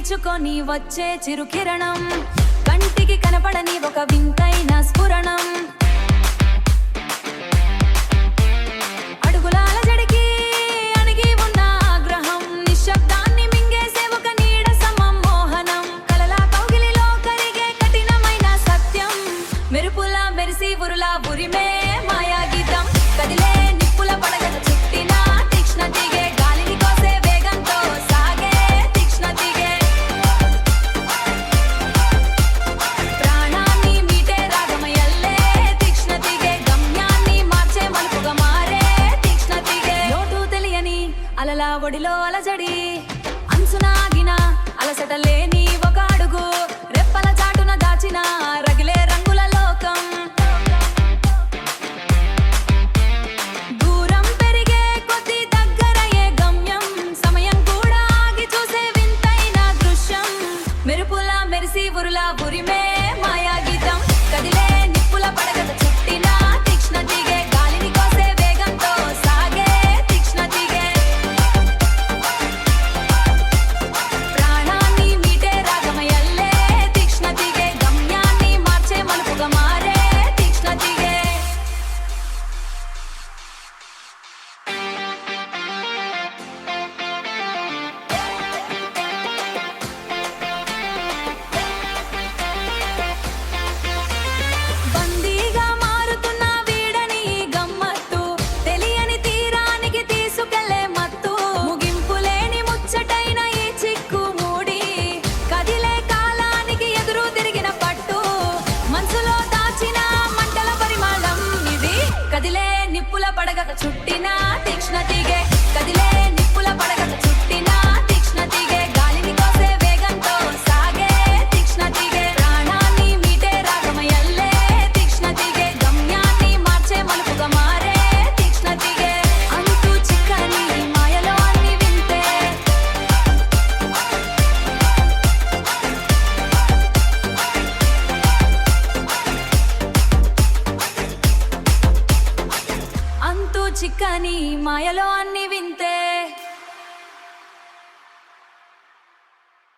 చీల్చుకొని వచ్చే చిరుకిరణం, కంటికి కనపడని ఒక వింతైన స్ఫురణం. అడుగులాల జడికి అణిగి ఉన్న ఆగ్రహం, నిశ్శబ్దాన్ని మింగేసే ఒక నీడ సమం మోహనం. కలలా కౌగిలిలో కరిగే కఠినమైన సత్యం, మెరుపులా మెరిసి ఉరులా ఉరిమే మాయా గీతం. కదిలే నిప్పుల పడగ చుట్టిన తీక్ష్ణ తీగే, గాలిని కోసే వేగంతో సాగే తీక్ష్ణ తీగే. ప్రాణాన్ని మీటే రాగమయల్లే తీక్ష్ణ తీగే, గమ్యాన్ని మార్చే మలుపుగా మారే తీక్ష్ణ తీగే. లోటు తెలియని అలలా ఒడిలో అలజడి, అంచునాగిన అలసట లేని ఒక అడుగు, రెప్పల చాటున దాచిన రగిలే రంగుల లోకం. దూరం పెరిగే కొద్ది దగ్గరయ్యే గమ్యం, సమయం కూడా ఆగి చూసే వింతైన దృశ్యం. మెరుపులా మెరిసి ఉరులా ఉరిమే మాయా గీతం. కదిలే నిప్పుల పడగ చుట్టిన తీక్ష్ణ తీగే, గాలిని కోసే వేగంతో సాగే తీక్ష్ణ తీగే. ప్రాణాన్ని మీటే రాగమయల్లే తీక్ష్ణ తీగే, గమ్యాన్ని మార్చే మలుపుగా మారే తీక్ష్ణ తీగే. బందీగా మారుతున్న వీడని గమ్మత్తు, తెలియని తీరానికి తీసుకెళ్లే మత్తు. ముగింపు లేని ముచ్చటైన ఈ చిక్కు మూడి, కదిలే కాలానికి ఎదురు తిరిగిన పట్టు. మనసులో దాచిన మంటల పరిమళం ఇది, కదిలే నిప్పుల పడగ చుట్టిన తీక్ష్ణ తీగే. కదిలే నిప్పుల పడగ చుట్టిన తీక్ష్ణ తీగే, గాలిని కోసే వేగంతో సాగే తీక్ష్ణ తీగే. ప్రాణాన్ని మీటే రాగమయల్లే తీక్ష్ణ తీగే, గమ్యాన్ని మార్చే మలుపుగా మారే తీక్ష్ణ తీగే. అంతు చిక్కని మాయలో అన్ని వింతే, అంతు చిక్కని మాయలో అన్ని వింతే.